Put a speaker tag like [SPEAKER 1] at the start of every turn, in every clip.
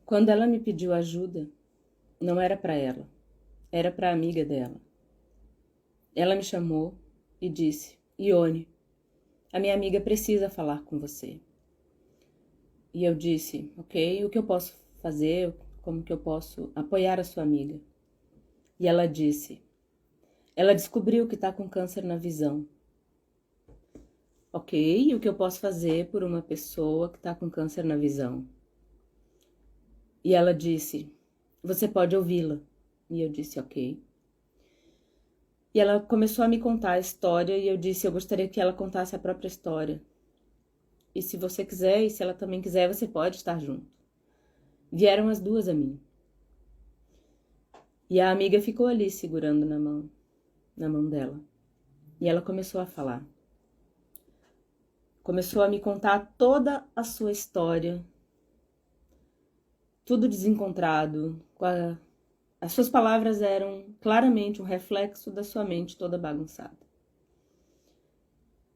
[SPEAKER 1] Quando ela me pediu ajuda, não era para ela, era para a amiga dela. Ela me chamou e disse: Ione, a minha amiga precisa falar com você. E eu disse: ok, o que eu posso fazer? Como que eu posso apoiar a sua amiga? E ela disse: ela descobriu que está com câncer na visão. Ok, e o que eu posso fazer por uma pessoa que está com câncer na visão? E ela disse: você pode ouvi-la. E eu disse: ok. E ela começou a me contar a história e eu disse: eu gostaria que ela contasse a própria história. E se você quiser, e se ela também quiser, você pode estar junto. Vieram as duas a mim. E a amiga ficou ali segurando na mão dela. E ela começou a falar. Começou a me contar toda a sua história. Tudo desencontrado. As suas palavras eram claramente um reflexo da sua mente toda bagunçada.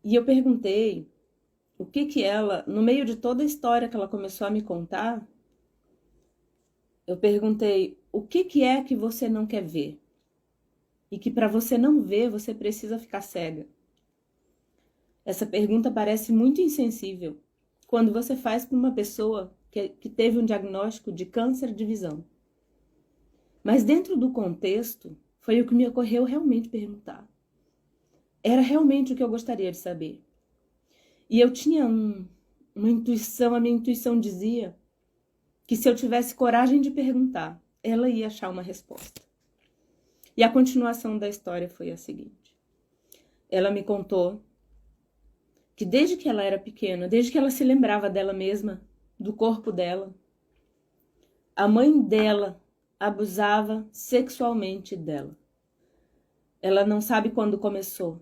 [SPEAKER 1] E eu perguntei o que ela, no meio de toda a história que ela começou a me contar, eu perguntei: o que é que você não quer ver? E que para você não ver, você precisa ficar cega. Essa pergunta parece muito insensível quando você faz para uma pessoa que teve um diagnóstico de câncer de visão. Mas dentro do contexto, foi o que me ocorreu realmente perguntar. Era realmente o que eu gostaria de saber. E eu tinha uma intuição, a minha intuição dizia que se eu tivesse coragem de perguntar, ela ia achar uma resposta. E a continuação da história foi a seguinte. Ela me contou que desde que ela era pequena, desde que ela se lembrava dela mesma, do corpo dela, a mãe dela abusava sexualmente dela. Ela não sabe quando começou.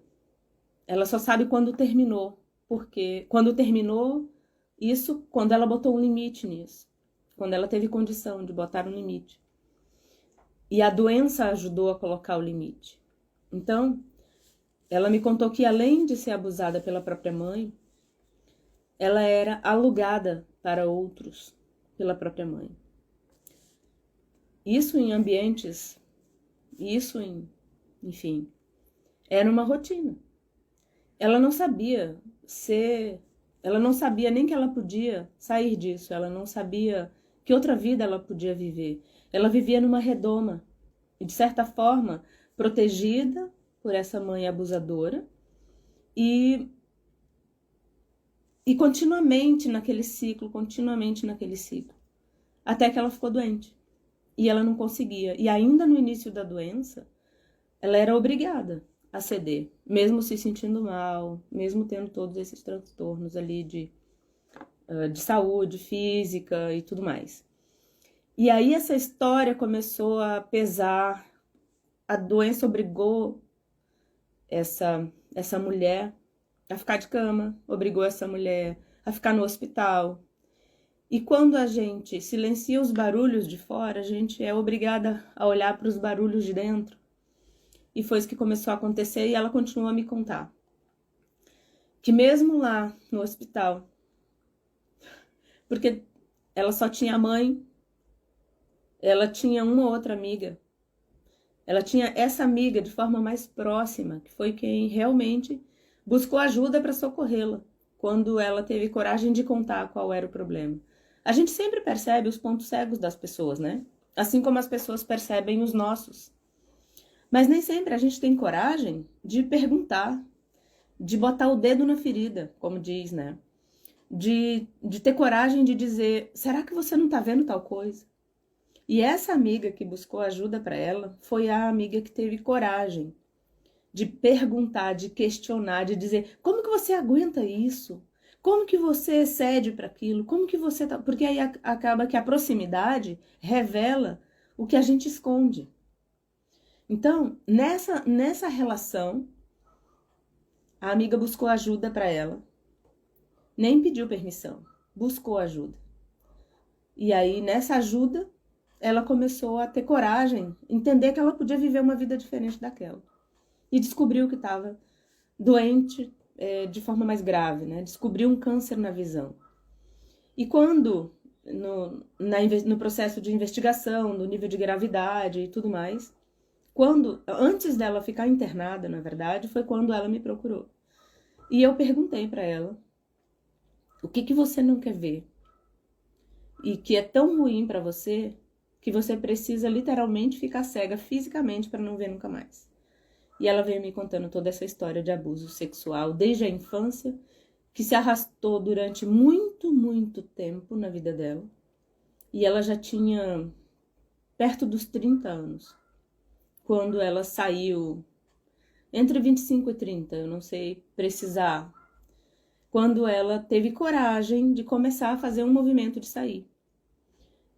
[SPEAKER 1] Ela só sabe quando terminou. Porque quando terminou, isso quando ela botou um limite nisso. Quando ela teve condição de botar um limite. E a doença ajudou a colocar o limite. Então, ela me contou que além de ser abusada pela própria mãe, ela era alugada para outros pela própria mãe. Isso em ambientes, enfim, era uma rotina. Ela não sabia nem que ela podia sair disso, ela não sabia que outra vida ela podia viver. Ela vivia numa redoma e, de certa forma, protegida por essa mãe abusadora e continuamente naquele ciclo, até que ela ficou doente. E ela não conseguia. E ainda no início da doença, ela era obrigada a ceder, mesmo se sentindo mal, mesmo tendo todos esses transtornos ali de saúde física e tudo mais. E aí essa história começou a pesar, a doença obrigou essa mulher a ficar de cama, obrigou essa mulher a ficar no hospital. E quando a gente silencia os barulhos de fora, a gente é obrigada a olhar para os barulhos de dentro. E foi isso que começou a acontecer e ela continuou a me contar. Que mesmo lá no hospital, porque ela só tinha a mãe, ela tinha uma outra amiga, ela tinha essa amiga de forma mais próxima, que foi quem realmente buscou ajuda para socorrê-la, quando ela teve coragem de contar qual era o problema. A gente sempre percebe os pontos cegos das pessoas, né? Assim como as pessoas percebem os nossos. Mas nem sempre a gente tem coragem de perguntar, de botar o dedo na ferida, como diz, né? De ter coragem de dizer, será que você não tá vendo tal coisa? E essa amiga que buscou ajuda para ela foi a amiga que teve coragem de perguntar, de questionar, de dizer, como que você aguenta isso? Como que você cede para aquilo? Como que você tá... Porque aí acaba que a proximidade revela o que a gente esconde. Então, nessa relação, a amiga buscou ajuda para ela. Nem pediu permissão, buscou ajuda. E aí, nessa ajuda, ela começou a ter coragem, entender que ela podia viver uma vida diferente daquela. E descobriu que estava doente de forma mais grave, né? Descobriu um câncer na visão. E quando no processo de investigação, do nível de gravidade e tudo mais. Antes dela ficar internada, na verdade, foi quando ela me procurou. E eu perguntei para ela, o que você não quer ver? E que é tão ruim para você que você precisa literalmente ficar cega fisicamente para não ver nunca mais. E ela veio me contando toda essa história de abuso sexual desde a infância, que se arrastou durante muito, muito tempo na vida dela. E ela já tinha perto dos 30 anos, quando ela saiu, entre 25 e 30, eu não sei precisar, quando ela teve coragem de começar a fazer um movimento de sair.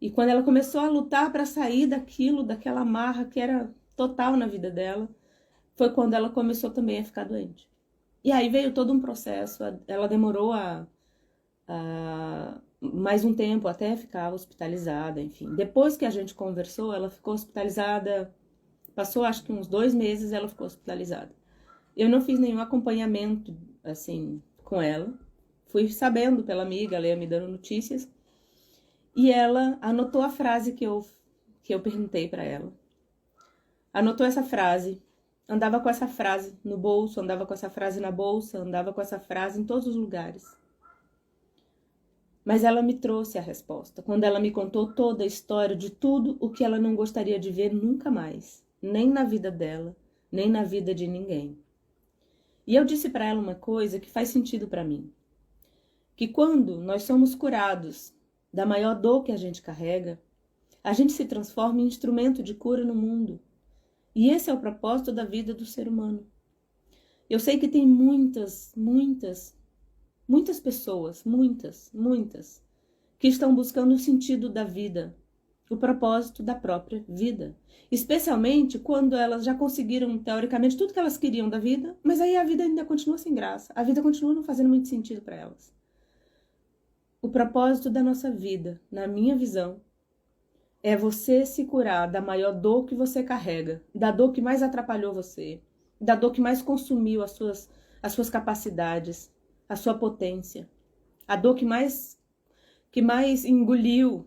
[SPEAKER 1] E quando ela começou a lutar para sair daquela amarra que era total na vida dela, foi quando ela começou também a ficar doente. E aí veio todo um processo, ela demorou mais um tempo até ficar hospitalizada, enfim. Depois que a gente conversou, ela ficou hospitalizada, passou acho que uns 2 meses, ela ficou hospitalizada. Eu não fiz nenhum acompanhamento, assim, com ela. Fui sabendo pela amiga, ela ia me dando notícias. E ela anotou a frase que eu perguntei para ela. Anotou essa frase, andava com essa frase no bolso, andava com essa frase na bolsa, andava com essa frase em todos os lugares. Mas ela me trouxe a resposta, quando ela me contou toda a história de tudo o que ela não gostaria de ver nunca mais, nem na vida dela, nem na vida de ninguém. E eu disse para ela uma coisa que faz sentido para mim, que quando nós somos curados da maior dor que a gente carrega, a gente se transforma em instrumento de cura no mundo. E esse é o propósito da vida do ser humano. Eu sei que tem muitas pessoas, muitas, que estão buscando o sentido da vida, o propósito da própria vida. Especialmente quando elas já conseguiram, teoricamente, tudo que elas queriam da vida, mas aí a vida ainda continua sem graça. A vida continua não fazendo muito sentido para elas. O propósito da nossa vida, na minha visão, é você se curar da maior dor que você carrega, da dor que mais atrapalhou você, da dor que mais consumiu as suas capacidades, a sua potência, a dor que mais engoliu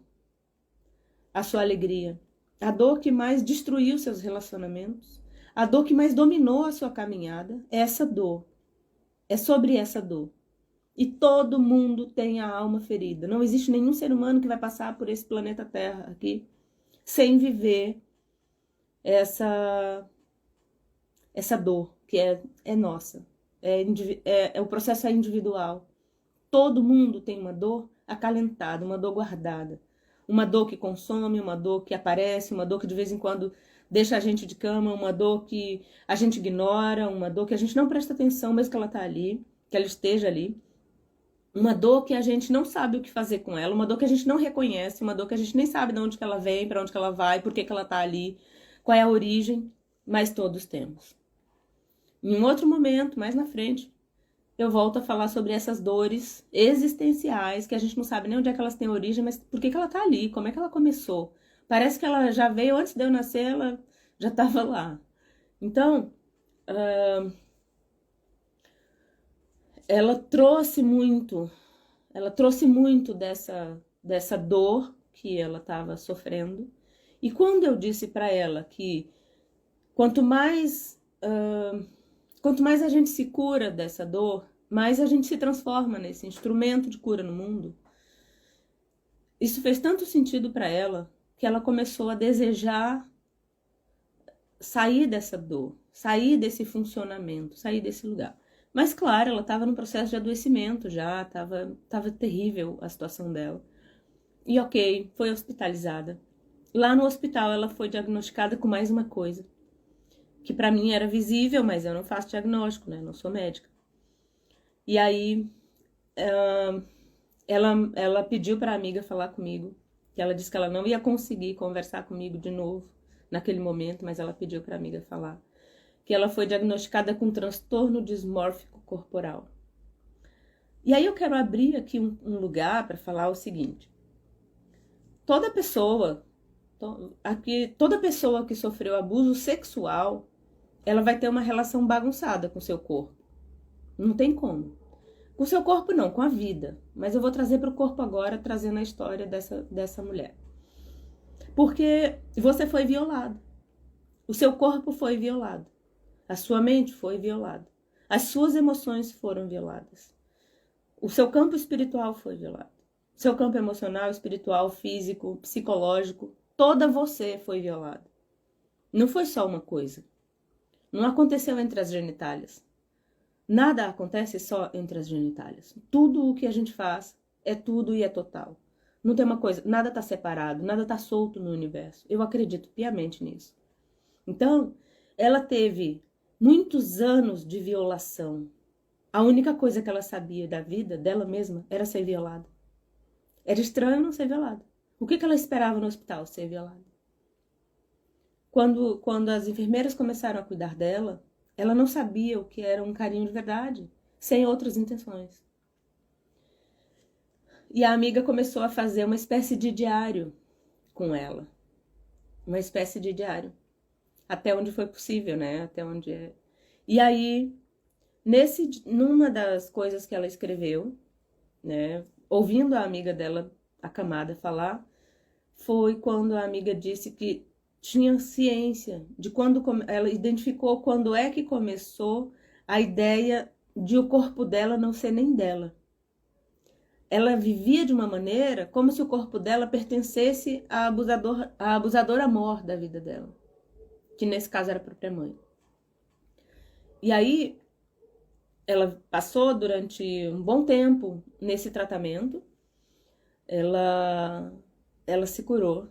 [SPEAKER 1] a sua alegria, a dor que mais destruiu seus relacionamentos, a dor que mais dominou a sua caminhada. É essa dor, é sobre essa dor. E todo mundo tem a alma ferida. Não existe nenhum ser humano que vai passar por esse planeta Terra aqui sem viver essa dor que é nossa. O processo é individual. Todo mundo tem uma dor acalentada, uma dor guardada. Uma dor que consome, uma dor que aparece, uma dor que de vez em quando deixa a gente de cama, uma dor que a gente ignora, uma dor que a gente não presta atenção, mesmo que ela tá ali, que ela esteja ali. Uma dor que a gente não sabe o que fazer com ela, uma dor que a gente não reconhece, uma dor que a gente nem sabe de onde que ela vem, para onde que ela vai, por que que ela tá ali, qual é a origem, mas todos temos. Em um outro momento, mais na frente, eu volto a falar sobre essas dores existenciais, que a gente não sabe nem onde é que elas têm origem, mas por que que ela tá ali, como é que ela começou. Parece que ela já veio antes de eu nascer, ela já estava lá. Então, ela trouxe muito dessa dor que ela estava sofrendo. E quando eu disse para ela que quanto mais a gente se cura dessa dor, mais a gente se transforma nesse instrumento de cura no mundo. Isso fez tanto sentido para ela que ela começou a desejar sair dessa dor, sair desse funcionamento, sair desse lugar. Mas, claro, ela estava num processo de adoecimento já, estava terrível a situação dela. E ok, foi hospitalizada. Lá no hospital ela foi diagnosticada com mais uma coisa, que para mim era visível, mas eu não faço diagnóstico, né? Não sou médica. E aí ela pediu para a amiga falar comigo, que ela disse que ela não ia conseguir conversar comigo de novo naquele momento, mas ela pediu para a amiga falar. Que ela foi diagnosticada com transtorno dismórfico corporal. E aí eu quero abrir aqui um lugar para falar o seguinte. Toda pessoa que sofreu abuso sexual, ela vai ter uma relação bagunçada com seu corpo. Não tem como. Com o seu corpo não, com a vida. Mas eu vou trazer para o corpo agora, trazendo a história dessa mulher. Porque você foi violado. O seu corpo foi violado. A sua mente foi violada. As suas emoções foram violadas. O seu campo espiritual foi violado. O seu campo emocional, espiritual, físico, psicológico, toda você foi violada. Não foi só uma coisa. Não aconteceu entre as genitálias. Nada acontece só entre as genitálias. Tudo o que a gente faz é tudo e é total. Não tem uma coisa, nada está separado, nada está solto no universo. Eu acredito piamente nisso. Então, ela teve muitos anos de violação. A única coisa que ela sabia da vida dela mesma era ser violada. Era estranho não ser violada. O que ela esperava no hospital? Ser violada. Quando as enfermeiras começaram a cuidar dela, ela não sabia o que era um carinho de verdade, sem outras intenções. E a amiga começou a fazer uma espécie de diário com ela. Uma espécie de diário. Até onde foi possível, né? Até onde é. E aí, numa das coisas que ela escreveu, né? Ouvindo a amiga dela, acamada, falar, foi quando a amiga disse que tinha ciência de quando ela identificou quando é que começou a ideia de o corpo dela não ser nem dela. Ela vivia de uma maneira como se o corpo dela pertencesse à abusadora mor da vida dela, que nesse caso era a própria mãe. E aí ela passou durante um bom tempo nesse tratamento, ela se curou,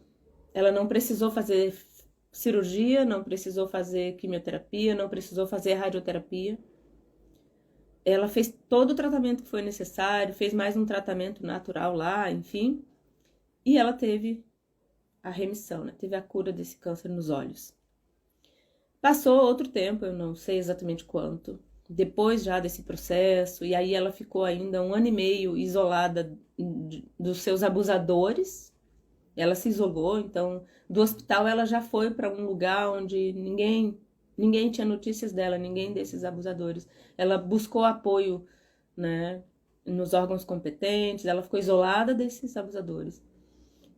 [SPEAKER 1] ela não precisou fazer cirurgia, não precisou fazer quimioterapia, não precisou fazer radioterapia. Ela fez todo o tratamento que foi necessário, fez mais um tratamento natural lá, enfim. E ela teve a remissão, né? Teve a cura desse câncer nos olhos. Passou outro tempo, eu não sei exatamente quanto, depois já desse processo, e aí ela ficou ainda 1 ano e meio isolada dos seus abusadores. Ela se isolou, então do hospital ela já foi para um lugar onde ninguém tinha notícias dela, ninguém desses abusadores. Ela buscou apoio, né, nos órgãos competentes, ela ficou isolada desses abusadores.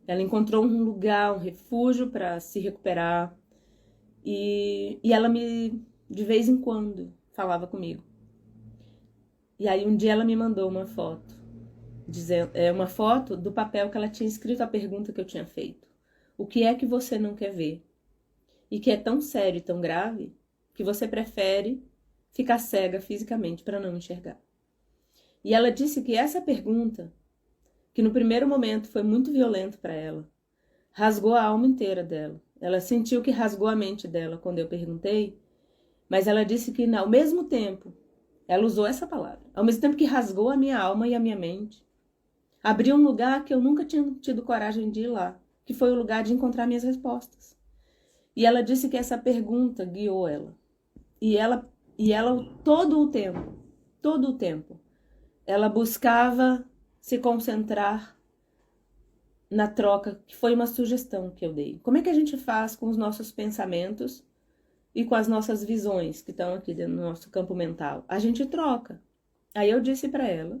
[SPEAKER 1] Ela encontrou um lugar, um refúgio para se recuperar. E ela de vez em quando, falava comigo. E aí um dia ela me mandou uma foto, uma foto do papel que ela tinha escrito a pergunta que eu tinha feito. O que é que você não quer ver? E que é tão sério e tão grave que você prefere ficar cega fisicamente para não enxergar. E ela disse que essa pergunta, que no primeiro momento foi muito violento para ela, rasgou a alma inteira dela. Ela sentiu que rasgou a mente dela quando eu perguntei, mas ela disse que ao mesmo tempo, ela usou essa palavra, ao mesmo tempo que rasgou a minha alma e a minha mente, abriu um lugar que eu nunca tinha tido coragem de ir lá, que foi o lugar de encontrar minhas respostas. E ela disse que essa pergunta guiou ela. E ela todo o tempo, ela buscava se concentrar na troca, que foi uma sugestão que eu dei. Como é que a gente faz com os nossos pensamentos e com as nossas visões que estão aqui dentro do nosso campo mental? A gente troca. Aí eu disse para ela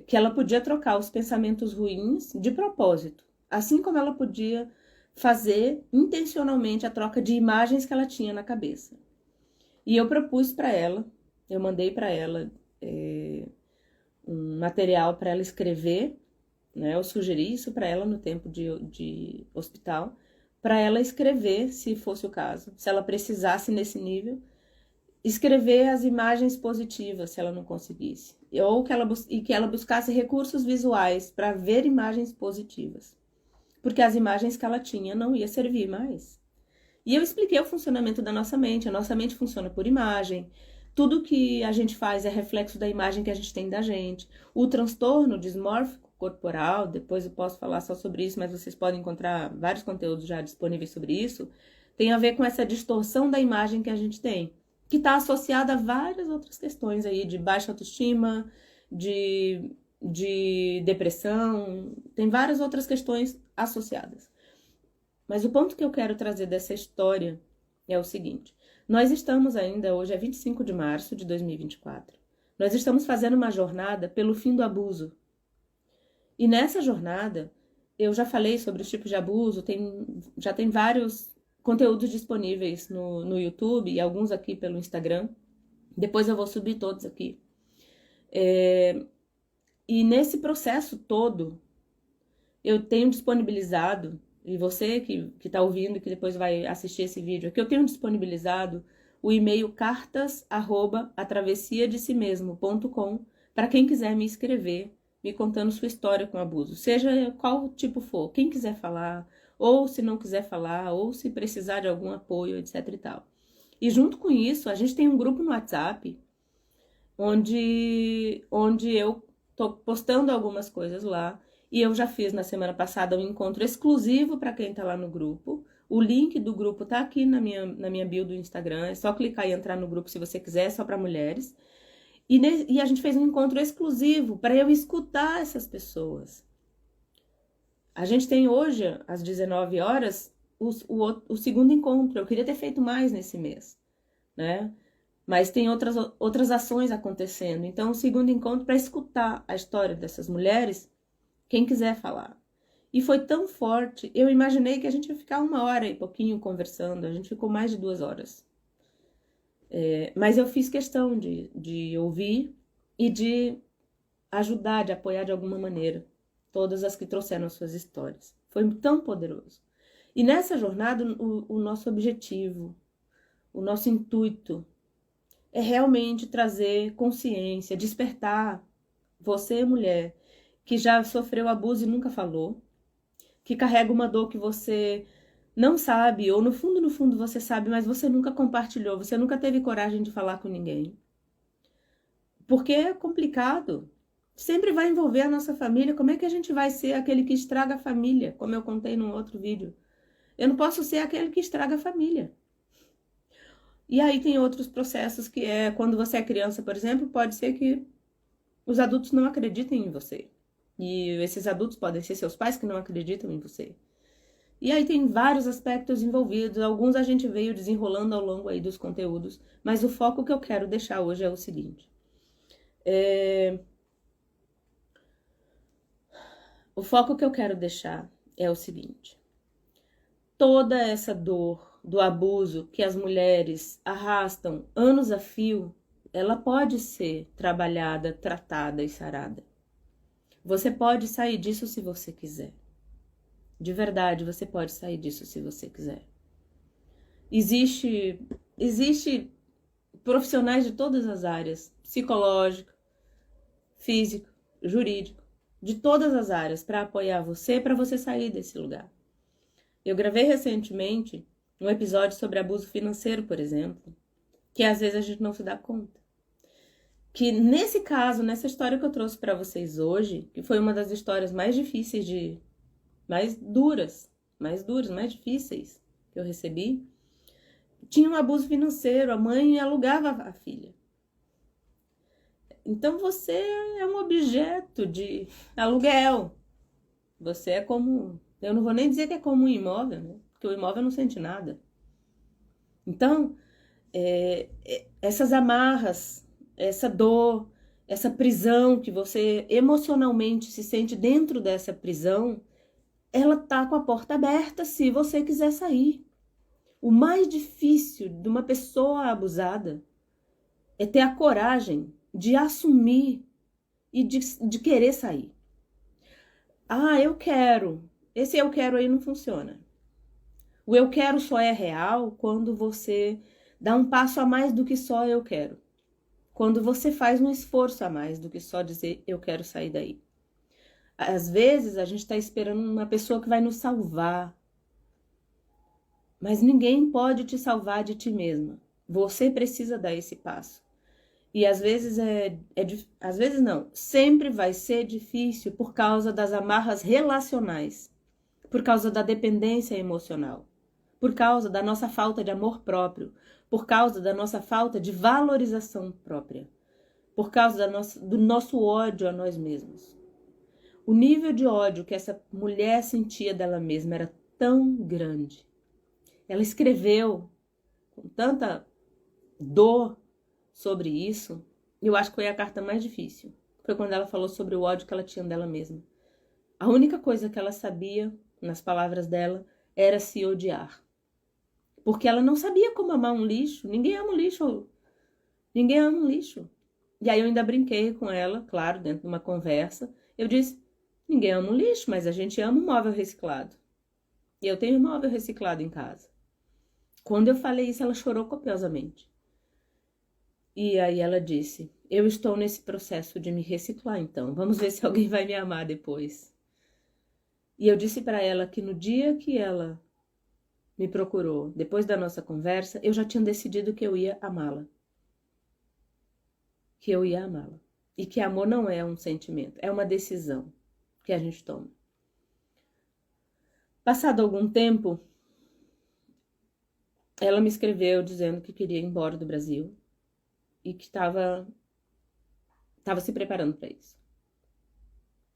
[SPEAKER 1] que ela podia trocar os pensamentos ruins de propósito, assim como ela podia fazer intencionalmente a troca de imagens que ela tinha na cabeça. E eu propus para ela, eu mandei para ela um material para ela escrever, né? Eu sugeri isso para ela no tempo de hospital, para ela escrever, se fosse o caso, se ela precisasse nesse nível, escrever as imagens positivas, se ela não conseguisse, ou que ela buscasse recursos visuais para ver imagens positivas, porque as imagens que ela tinha não ia servir mais. E eu expliquei o funcionamento da nossa mente. A nossa mente funciona por imagem. Tudo que a gente faz é reflexo da imagem que a gente tem da gente. O transtorno dismórfico corporal, depois eu posso falar só sobre isso, mas vocês podem encontrar vários conteúdos já disponíveis sobre isso, tem a ver com essa distorção da imagem que a gente tem, que está associada a várias outras questões aí, de baixa autoestima, de depressão, tem várias outras questões associadas. Mas o ponto que eu quero trazer dessa história é o seguinte: nós estamos ainda, hoje é 25 de março de 2024, Nós estamos fazendo uma jornada pelo fim do abuso. E nessa jornada, eu já falei sobre os tipos de abuso, já tem vários conteúdos disponíveis no YouTube e alguns aqui pelo Instagram. Depois eu vou subir todos aqui. E nesse processo todo, eu tenho disponibilizado, e você que está ouvindo, que depois vai assistir esse vídeo aqui, eu tenho disponibilizado o e-mail cartas@atravessiadesimesmo.com para quem quiser me escrever, me contando sua história com abuso, seja qual tipo for, quem quiser falar, ou se não quiser falar, ou se precisar de algum apoio, etc e tal. E junto com isso, a gente tem um grupo no WhatsApp, onde eu tô postando algumas coisas lá, e eu já fiz na semana passada um encontro exclusivo para quem tá lá no grupo. O link do grupo tá aqui na minha bio do Instagram, é só clicar e entrar no grupo se você quiser, é só para mulheres. E a gente fez um encontro exclusivo para eu escutar essas pessoas. A gente tem hoje, às 19 horas, o segundo encontro. Eu queria ter feito mais nesse mês, né? Mas tem outras ações acontecendo. Então, o segundo encontro para escutar a história dessas mulheres, quem quiser falar. E foi tão forte, eu imaginei que a gente ia ficar 1 hora e pouquinho conversando, a gente ficou mais de 2 horas. Mas eu fiz questão de ouvir e de ajudar, de apoiar de alguma maneira todas as que trouxeram as suas histórias. Foi tão poderoso. E nessa jornada, o nosso objetivo, o nosso intuito é realmente trazer consciência, despertar você, mulher, que já sofreu abuso e nunca falou, que carrega uma dor que você não sabe, ou no fundo você sabe, mas você nunca compartilhou, você nunca teve coragem de falar com ninguém. Porque é complicado. Sempre vai envolver a nossa família. Como é que a gente vai ser aquele que estraga a família? Como eu contei num outro vídeo. Eu não posso ser aquele que estraga a família. E aí tem outros processos que quando você é criança, por exemplo, pode ser que os adultos não acreditem em você. E esses adultos podem ser seus pais que não acreditam em você. E aí tem vários aspectos envolvidos, alguns a gente veio desenrolando ao longo aí dos conteúdos, mas o foco que eu quero deixar hoje é o seguinte. O foco que eu quero deixar é o seguinte. Toda essa dor do abuso que as mulheres arrastam anos a fio, ela pode ser trabalhada, tratada e sarada. Você pode sair disso se você quiser. De verdade, você pode sair disso se você quiser. Existe profissionais de todas as áreas, psicológico, físico, jurídico, de todas as áreas para apoiar você, para você sair desse lugar. Eu gravei recentemente um episódio sobre abuso financeiro, por exemplo, que às vezes a gente não se dá conta. Que nesse caso, nessa história que eu trouxe para vocês hoje, que foi uma das histórias mais difíceis mais duras, mais difíceis que eu recebi, tinha um abuso financeiro, a mãe alugava a filha. Então você é um objeto de aluguel. Você é como, eu não vou nem dizer que é como um imóvel, né? Porque o imóvel não sente nada. Então, essas amarras, essa dor, essa prisão que você emocionalmente se sente dentro dessa prisão, ela tá com a porta aberta se você quiser sair. O mais difícil de uma pessoa abusada é ter a coragem de assumir e de querer sair. Ah, eu quero. Esse eu quero aí não funciona. O eu quero só é real quando você dá um passo a mais do que só eu quero. Quando você faz um esforço a mais do que só dizer eu quero sair daí. Às vezes a gente está esperando uma pessoa que vai nos salvar. Mas ninguém pode te salvar de ti mesma. Você precisa dar esse passo. E às vezes às vezes não, sempre vai ser difícil por causa das amarras relacionais, por causa da dependência emocional, por causa da nossa falta de amor próprio, por causa da nossa falta de valorização própria, por causa do nosso ódio a nós mesmos. O nível de ódio que essa mulher sentia dela mesma era tão grande. Ela escreveu com tanta dor sobre isso, eu acho que foi a carta mais difícil. Foi quando ela falou sobre o ódio que ela tinha dela mesma. A única coisa que ela sabia, nas palavras dela, era se odiar. Porque ela não sabia como amar um lixo. Ninguém ama um lixo. Ninguém ama um lixo. E aí eu ainda brinquei com ela, claro, dentro de uma conversa. Eu disse, ninguém ama um lixo, mas a gente ama um móvel reciclado. E eu tenho um móvel reciclado em casa. Quando eu falei isso, ela chorou copiosamente. E aí ela disse, eu estou nesse processo de me reciclar, então. Vamos ver se alguém vai me amar depois. E eu disse para ela que no dia que ela me procurou, depois da nossa conversa, eu já tinha decidido que eu ia amá-la. Que eu ia amá-la. E que amor não é um sentimento, é uma decisão que a gente toma. Passado algum tempo, ela me escreveu dizendo que queria ir embora do Brasil e que estava se preparando para isso.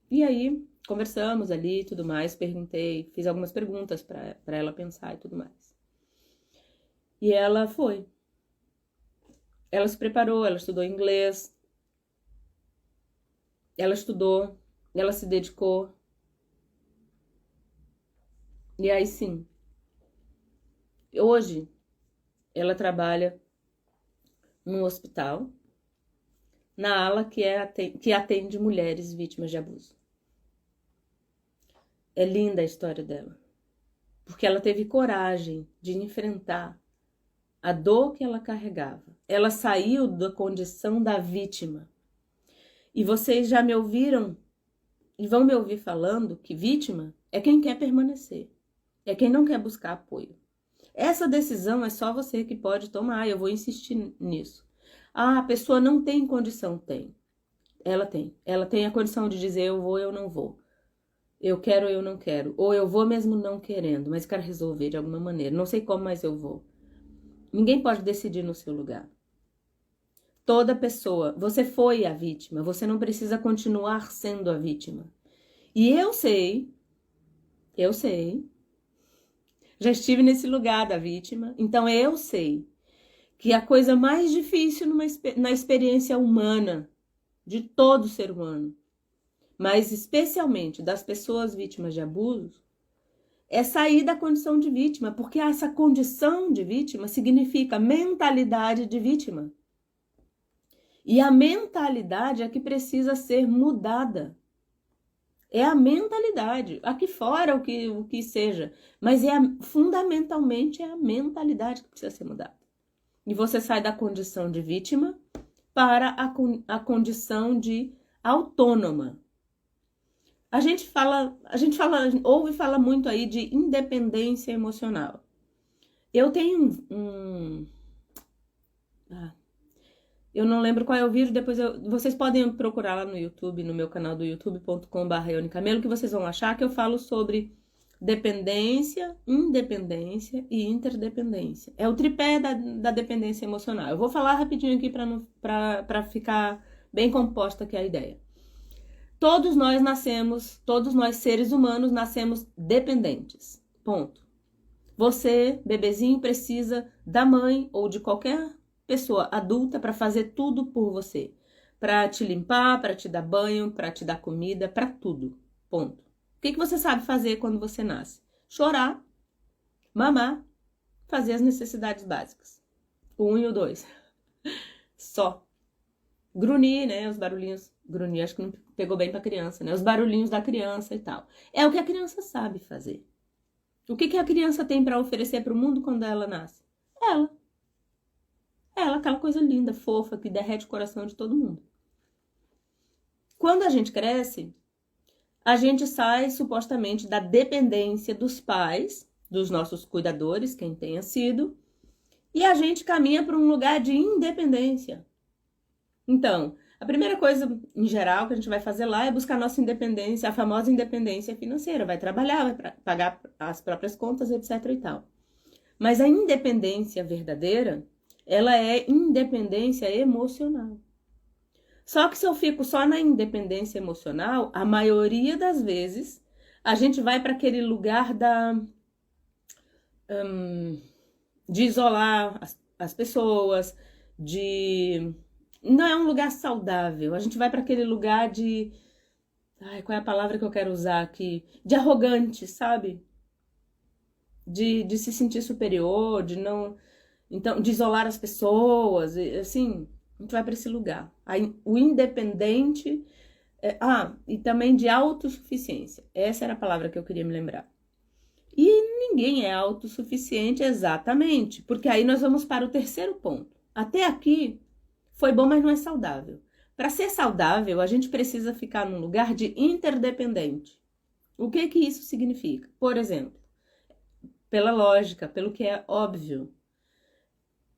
[SPEAKER 1] E aí, conversamos ali e tudo mais, perguntei, fiz algumas perguntas para ela pensar e tudo mais. E ela foi. Ela se preparou, ela estudou inglês, ela se dedicou. E aí sim, hoje ela trabalha num hospital, na ala que atende mulheres vítimas de abuso. É linda a história dela, porque ela teve coragem de enfrentar a dor que ela carregava. Ela saiu da condição da vítima. E vocês já me ouviram e vão me ouvir falando que vítima é quem quer permanecer, é quem não quer buscar apoio. Essa decisão é só você que pode tomar, eu vou insistir nisso. Ah, a pessoa não tem condição, tem. Ela tem. Ela tem a condição de dizer eu vou, eu não vou. Eu quero, eu não quero. Ou eu vou mesmo não querendo, mas quero resolver de alguma maneira. Não sei como, mas eu vou. Ninguém pode decidir no seu lugar. Toda pessoa, você foi a vítima, você não precisa continuar sendo a vítima. E eu sei, já estive nesse lugar da vítima, então eu sei que a coisa mais difícil na experiência humana, de todo ser humano, mas especialmente das pessoas vítimas de abuso, é sair da condição de vítima, porque essa condição de vítima significa mentalidade de vítima. E a mentalidade é que precisa ser mudada. É a mentalidade. Aqui fora o que seja. Mas fundamentalmente é a mentalidade que precisa ser mudada. E você sai da condição de vítima para a condição de autônoma. A gente ouve falar muito aí de independência emocional. Eu tenho eu não lembro qual é o vídeo, depois vocês podem procurar lá no YouTube, no meu canal do youtube.com/EoniCamelo, que vocês vão achar que eu falo sobre dependência, independência e interdependência. É o tripé da dependência emocional. Eu vou falar rapidinho aqui para ficar bem composta aqui a ideia. Todos nós seres humanos nascemos dependentes. Ponto. Você, bebezinho, precisa da mãe ou de qualquer pessoa adulta para fazer tudo por você. Para te limpar, para te dar banho, para te dar comida, para tudo. Ponto. O que você sabe fazer quando você nasce? Chorar, mamar, fazer as necessidades básicas. O 1 e o 2. Só. Grunhir, né? Os barulhinhos. Grunhir, acho que não pegou bem pra criança, né? Os barulhinhos da criança e tal. É o que a criança sabe fazer. O que a criança tem para oferecer para o mundo quando ela nasce? Ela, aquela coisa linda, fofa, que derrete o coração de todo mundo. Quando a gente cresce, a gente sai supostamente da dependência dos pais, dos nossos cuidadores, quem tenha sido, e a gente caminha para um lugar de independência. Então, a primeira coisa, em geral, que a gente vai fazer lá é buscar nossa independência, a famosa independência financeira. Vai trabalhar, vai pagar as próprias contas, etc. e tal. Mas a independência verdadeira, ela é independência emocional. Só que se eu fico só na independência emocional, a maioria das vezes, a gente vai para aquele lugar de isolar as pessoas, de não é um lugar saudável. A gente vai para aquele lugar de... Ai, qual é a palavra que eu quero usar aqui? De arrogante, sabe? De se sentir superior, de não... Então, de isolar as pessoas, assim, a gente vai para esse lugar. Aí, o independente... e também de autossuficiência. Essa era a palavra que eu queria me lembrar. E ninguém é autossuficiente exatamente, porque aí nós vamos para o terceiro ponto. Até aqui foi bom, mas não é saudável. Para ser saudável, a gente precisa ficar num lugar de interdependente. O que que isso significa? Por exemplo, pela lógica, pelo que é óbvio.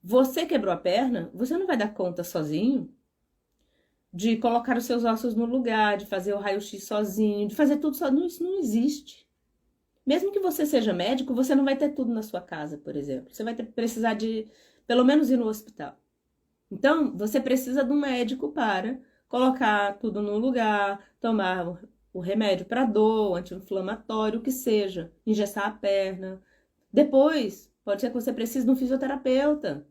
[SPEAKER 1] Você quebrou a perna, você não vai dar conta sozinho de colocar os seus ossos no lugar, de fazer o raio-x sozinho, de fazer tudo sozinho. Isso não existe. Mesmo que você seja médico, você não vai ter tudo na sua casa, por exemplo. Você vai precisar de, pelo menos, ir no hospital. Então, você precisa de um médico para colocar tudo no lugar, tomar o remédio para dor, anti-inflamatório, o que seja, engessar a perna. Depois, pode ser que você precise de um fisioterapeuta.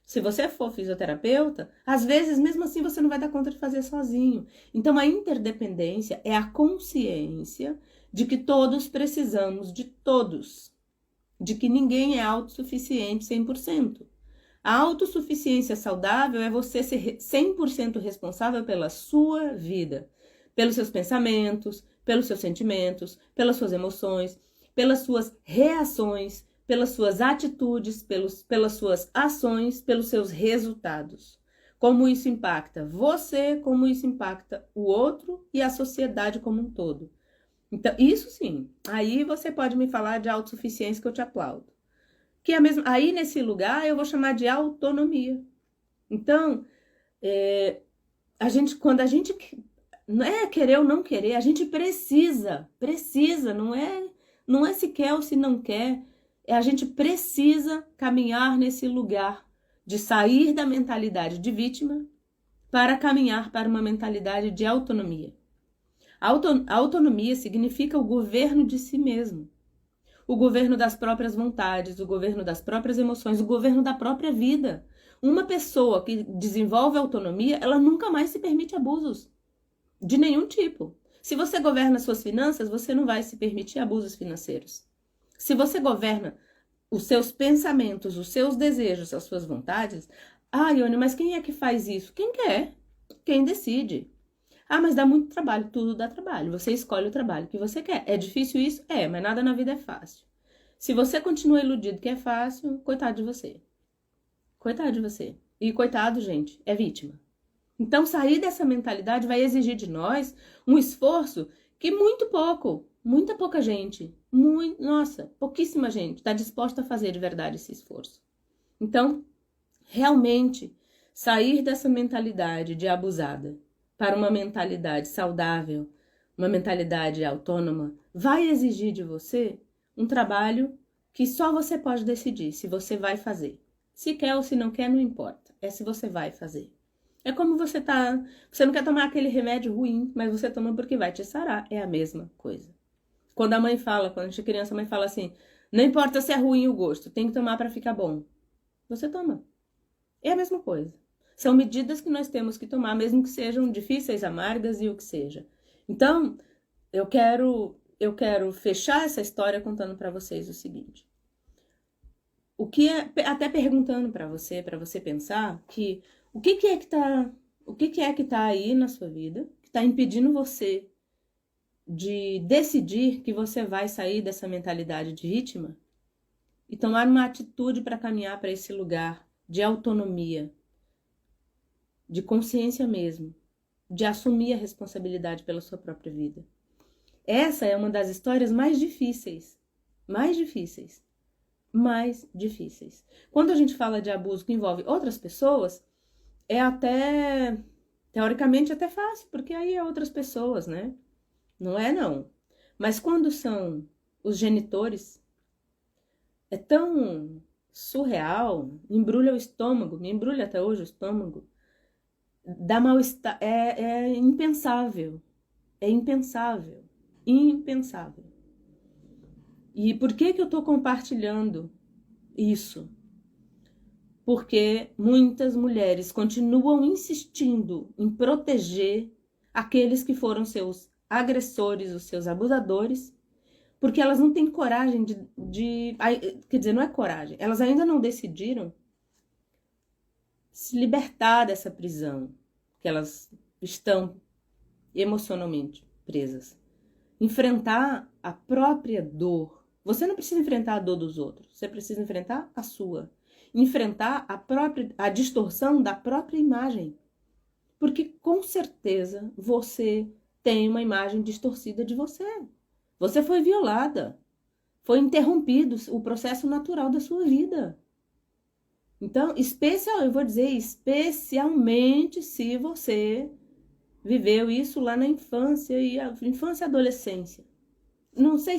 [SPEAKER 1] Se você for fisioterapeuta, às vezes, mesmo assim, você não vai dar conta de fazer sozinho. Então, a interdependência é a consciência de que todos precisamos de todos, de que ninguém é autossuficiente 100%. A autossuficiência saudável é você ser 100% responsável pela sua vida, pelos seus pensamentos, pelos seus sentimentos, pelas suas emoções, pelas suas reações, pelas suas atitudes, pelas suas ações, pelos seus resultados. Como isso impacta você, como isso impacta o outro e a sociedade como um todo. Então, isso sim. Aí você pode me falar de autossuficiência que eu te aplaudo. Que é mesmo, aí nesse lugar eu vou chamar de autonomia. Então, quando a gente não é querer ou não querer, a gente precisa, não é se quer ou se não quer, a gente precisa caminhar nesse lugar de sair da mentalidade de vítima para caminhar para uma mentalidade de autonomia. A autonomia significa o governo de si mesmo. O governo das próprias vontades, o governo das próprias emoções, o governo da própria vida. Uma pessoa que desenvolve autonomia, ela nunca mais se permite abusos de nenhum tipo. Se você governa suas finanças, você não vai se permitir abusos financeiros. Se você governa os seus pensamentos, os seus desejos, as suas vontades, Ione, mas quem é que faz isso? Quem quer? Quem decide? Mas dá muito trabalho. Tudo dá trabalho. Você escolhe o trabalho que você quer. É difícil isso? Mas nada na vida é fácil. Se você continua iludido que é fácil, coitado de você. Coitado de você. E coitado, gente, é vítima. Então, sair dessa mentalidade vai exigir de nós um esforço que muita pouca gente, pouquíssima gente está disposta a fazer de verdade esse esforço. Então, realmente, sair dessa mentalidade de abusada para uma mentalidade saudável, uma mentalidade autônoma, vai exigir de você um trabalho que só você pode decidir se você vai fazer. Se quer ou se não quer, não importa. É se você vai fazer. É como você não quer tomar aquele remédio ruim, mas você toma porque vai te sarar. É a mesma coisa. Quando a gente é criança, a mãe fala assim, não importa se é ruim o gosto, tem que tomar para ficar bom. Você toma. É a mesma coisa. São medidas que nós temos que tomar, mesmo que sejam difíceis, amargas e o que seja. Então, eu quero fechar essa história contando para vocês o seguinte. Até perguntando para você pensar que o que é que tá aí na sua vida que está impedindo você de decidir que você vai sair dessa mentalidade de vítima e tomar uma atitude para caminhar para esse lugar de autonomia, de consciência mesmo, de assumir a responsabilidade pela sua própria vida. Essa é uma das histórias mais difíceis. Quando a gente fala de abuso que envolve outras pessoas, é até, teoricamente, até fácil, porque aí é outras pessoas, né? Não é, não. Mas quando são os genitores, é tão surreal, embrulha o estômago, me embrulha até hoje o estômago, dá mal-estar, é impensável. É impensável. Impensável. E por que eu tô compartilhando isso? porque muitas mulheres continuam insistindo em proteger aqueles que foram seus agressores, os seus abusadores, porque elas não têm coragem quer dizer, não é coragem, elas ainda não decidiram se libertar dessa prisão que elas estão emocionalmente presas. Enfrentar a própria dor. Você não precisa enfrentar a dor dos outros, você precisa enfrentar a sua. Enfrentar a distorção da própria imagem. Porque com certeza você tem uma imagem distorcida de você. Você foi violada. Foi interrompido o processo natural da sua vida. Então, eu vou dizer especialmente se você viveu isso lá na infância e adolescência. Não sei,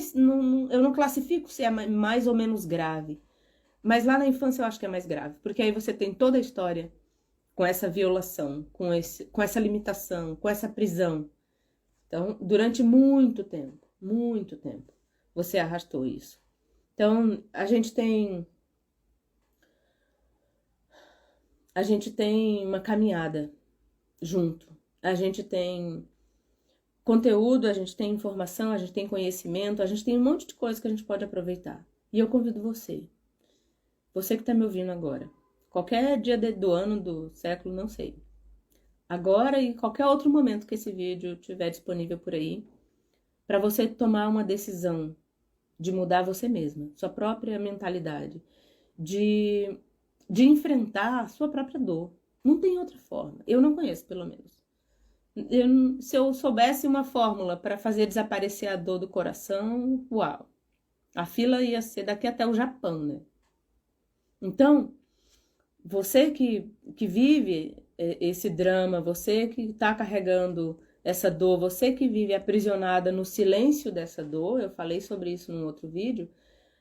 [SPEAKER 1] eu não classifico se é mais ou menos grave, mas lá na infância eu acho que é mais grave, porque aí você tem toda a história com essa violação, com essa limitação, com essa prisão. Então, durante muito tempo, você arrastou isso. Então, a gente tem uma caminhada junto. A gente tem conteúdo, a gente tem informação, a gente tem conhecimento, a gente tem um monte de coisa que a gente pode aproveitar. E eu convido você que está me ouvindo agora, qualquer dia do ano, do século, não sei, agora e qualquer outro momento que esse vídeo estiver disponível por aí, para você tomar uma decisão de mudar você mesma, sua própria mentalidade, de enfrentar a sua própria dor. Não tem outra forma. Eu não conheço, pelo menos. Se eu soubesse uma fórmula para fazer desaparecer a dor do coração, uau! A fila ia ser daqui até o Japão, né? Então, você que vive esse drama, você que está carregando essa dor, você que vive aprisionada no silêncio dessa dor, eu falei sobre isso num outro vídeo,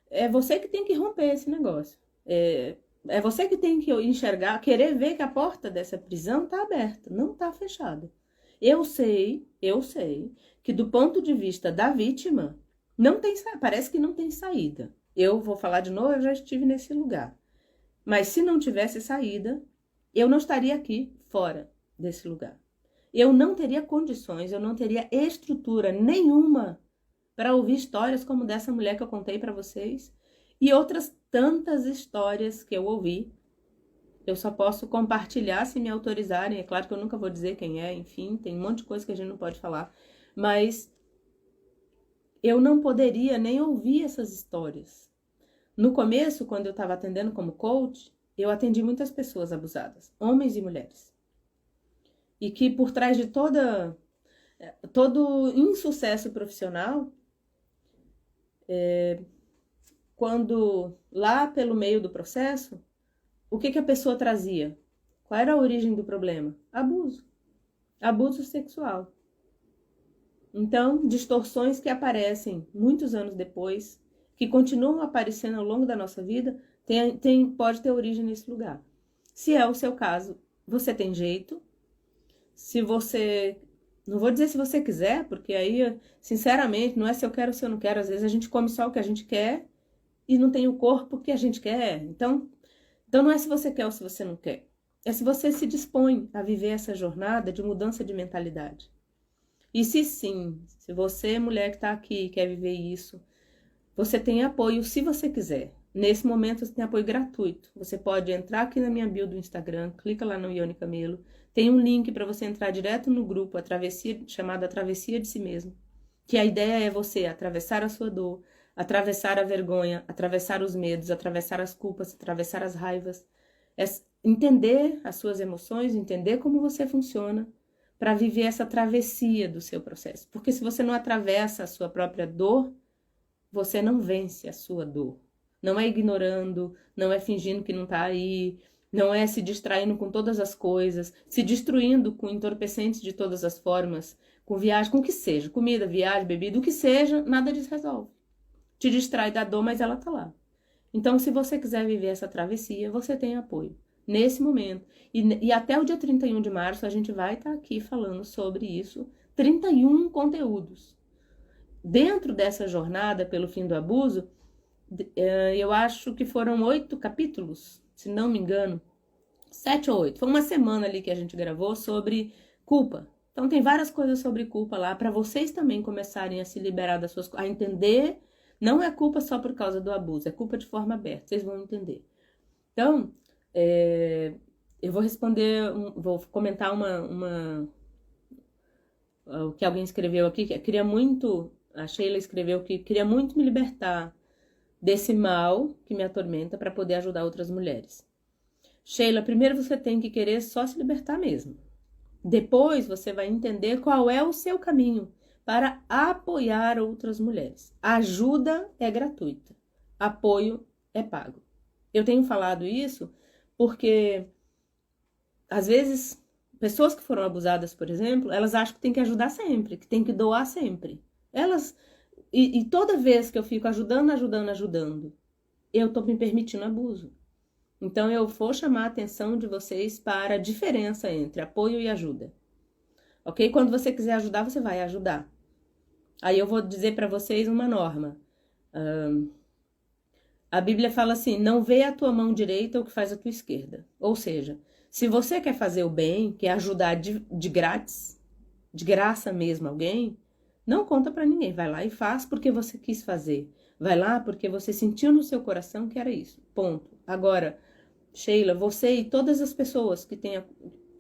[SPEAKER 1] é você que tem que romper esse negócio. É você que tem que enxergar, querer ver que a porta dessa prisão está aberta, não está fechada. Eu sei que do ponto de vista da vítima, parece que não tem saída. Eu vou falar de novo, eu já estive nesse lugar. Mas se não tivesse saída, eu não estaria aqui fora desse lugar. Eu não teria condições, eu não teria estrutura nenhuma para ouvir histórias como dessa mulher que eu contei para vocês e outras tantas histórias que eu ouvi. Eu só posso compartilhar se me autorizarem. É claro que eu nunca vou dizer quem é, enfim, tem um monte de coisa que a gente não pode falar. Mas eu não poderia nem ouvir essas histórias. No começo, quando eu estava atendendo como coach, eu atendi muitas pessoas abusadas, homens e mulheres. E que por trás de todo insucesso profissional, quando lá pelo meio do processo, o que a pessoa trazia? Qual era a origem do problema? Abuso. Abuso sexual. Então, distorções que aparecem muitos anos depois, que continuam aparecendo ao longo da nossa vida, pode ter origem nesse lugar. Se é o seu caso, você tem jeito. Se você... Não vou dizer se você quiser, porque aí, sinceramente, não é se eu quero ou se eu não quero. Às vezes a gente come só o que a gente quer e não tem o corpo que a gente quer. Então não é se você quer ou se você não quer. É se você se dispõe a viver essa jornada de mudança de mentalidade. E se sim, se você, mulher que está aqui, quer viver isso, você tem apoio se você quiser. Nesse momento você tem apoio gratuito. Você pode entrar aqui na minha bio do Instagram, clica lá no Ione Camelo. Tem um link para você entrar direto no grupo, chamado A Travessia de Si Mesmo. Que a ideia é você atravessar a sua dor, atravessar a vergonha, atravessar os medos, atravessar as culpas, atravessar as raivas. É entender as suas emoções, entender como você funciona, para viver essa travessia do seu processo. Porque se você não atravessa a sua própria dor, você não vence a sua dor. Não é ignorando, não é fingindo que não está aí, não é se distraindo com todas as coisas, se destruindo com entorpecentes de todas as formas, com viagem, com o que seja, comida, viagem, bebida, o que seja, nada disso resolve. Te distrai da dor, mas ela está lá. Então, se você quiser viver essa travessia, você tem apoio. Nesse momento. E até o dia 31 de março, a gente vai estar aqui falando sobre isso. 31 conteúdos. Dentro dessa jornada pelo fim do abuso, eu acho que foram 8 capítulos, se não me engano, 7 ou 8. Foi uma semana ali que a gente gravou sobre culpa. Então tem várias coisas sobre culpa lá para vocês também começarem a se liberar das suas, a entender. Não é culpa só por causa do abuso, é culpa de forma aberta. Vocês vão entender. Então, eu vou responder, vou comentar o que alguém escreveu aqui, que queria muito, a Sheila escreveu que queria muito me libertar desse mal que me atormenta para poder ajudar outras mulheres. Sheila, primeiro você tem que querer só se libertar mesmo. Depois você vai entender qual é o seu caminho para apoiar outras mulheres. Ajuda é gratuita, apoio é pago. Eu tenho falado isso porque, às vezes, pessoas que foram abusadas, por exemplo, elas acham que tem que ajudar sempre, que tem que doar sempre. E toda vez que eu fico ajudando, eu tô me permitindo abuso. Então, eu vou chamar a atenção de vocês para a diferença entre apoio e ajuda. Ok? Quando você quiser ajudar, você vai ajudar. Aí eu vou dizer para vocês uma norma. A Bíblia fala assim, não vê a tua mão direita o que faz a tua esquerda. Ou seja, se você quer fazer o bem, quer ajudar de grátis, de graça mesmo alguém, não conta para ninguém. Vai lá e faz porque você quis fazer. Vai lá porque você sentiu no seu coração que era isso. Ponto. Agora, Sheila, você e todas as pessoas que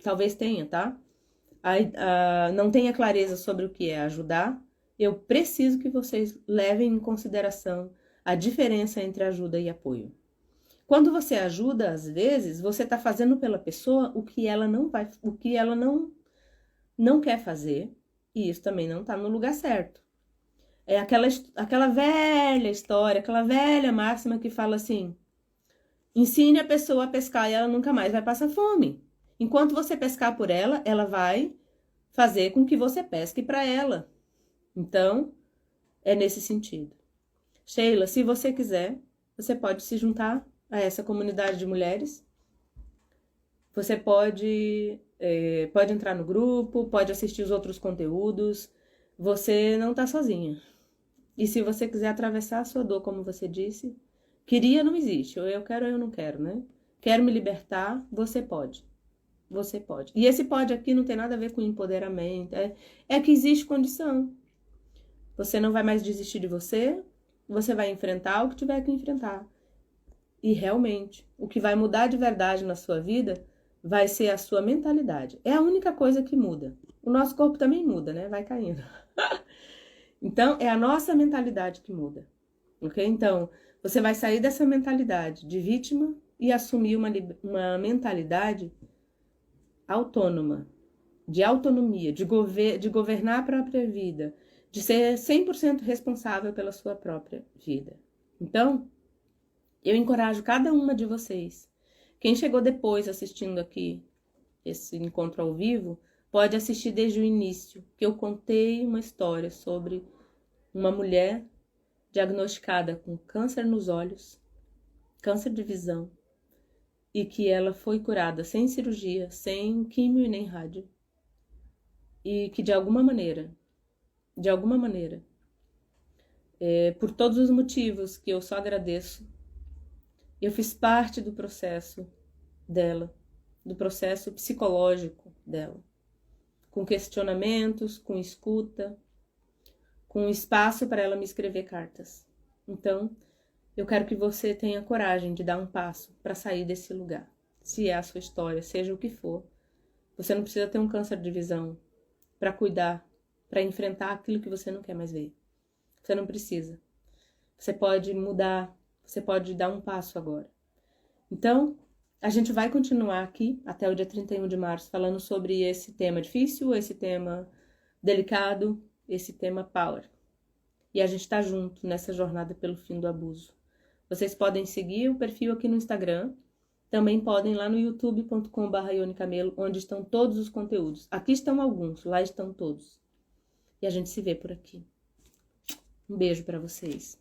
[SPEAKER 1] talvez tenha, tá? Não tenha clareza sobre o que é ajudar, eu preciso que vocês levem em consideração a diferença entre ajuda e apoio. Quando você ajuda, às vezes, você está fazendo pela pessoa o que ela não quer fazer, e isso também não está no lugar certo. É aquela velha história, aquela velha máxima que fala assim, ensine a pessoa a pescar e ela nunca mais vai passar fome. Enquanto você pescar por ela, ela vai fazer com que você pesque para ela. Então, é nesse sentido. Sheila, se você quiser, você pode se juntar a essa comunidade de mulheres. Você pode entrar no grupo, pode assistir os outros conteúdos. Você não está sozinha. E se você quiser atravessar a sua dor, como você disse, queria não existe, ou eu quero ou eu não quero, né? Quero me libertar, você pode. Você pode. E esse pode aqui não tem nada a ver com empoderamento, é que existe condição. Você não vai mais desistir de você vai enfrentar o que tiver que enfrentar. E realmente, o que vai mudar de verdade na sua vida vai ser a sua mentalidade. É a única coisa que muda. O nosso corpo também muda, né? Vai caindo. Então, é a nossa mentalidade que muda. Ok? Então, você vai sair dessa mentalidade de vítima e assumir uma mentalidade autônoma, de autonomia, de governar a própria vida, de ser 100% responsável pela sua própria vida. Então, eu encorajo cada uma de vocês. Quem chegou depois assistindo aqui esse encontro ao vivo, pode assistir desde o início, que eu contei uma história sobre uma mulher diagnosticada com câncer nos olhos, câncer de visão, e que ela foi curada sem cirurgia, sem químio e nem rádio. E que de alguma maneira, por todos os motivos que eu só agradeço, eu fiz parte do processo dela, do processo psicológico dela, com questionamentos, com escuta, com espaço para ela me escrever cartas. Então, eu quero que você tenha coragem de dar um passo para sair desse lugar. Se é a sua história, seja o que for. Você não precisa ter um câncer de visão para cuidar, para enfrentar aquilo que você não quer mais ver. Você não precisa. Você pode mudar, você pode dar um passo agora. Então, a gente vai continuar aqui até o dia 31 de março falando sobre esse tema difícil, esse tema delicado, esse tema power. E a gente está junto nessa jornada pelo fim do abuso. Vocês podem seguir o perfil aqui no Instagram. Também podem ir lá no youtube.com/ionicamelo, onde estão todos os conteúdos. Aqui estão alguns, lá estão todos. E a gente se vê por aqui. Um beijo para vocês.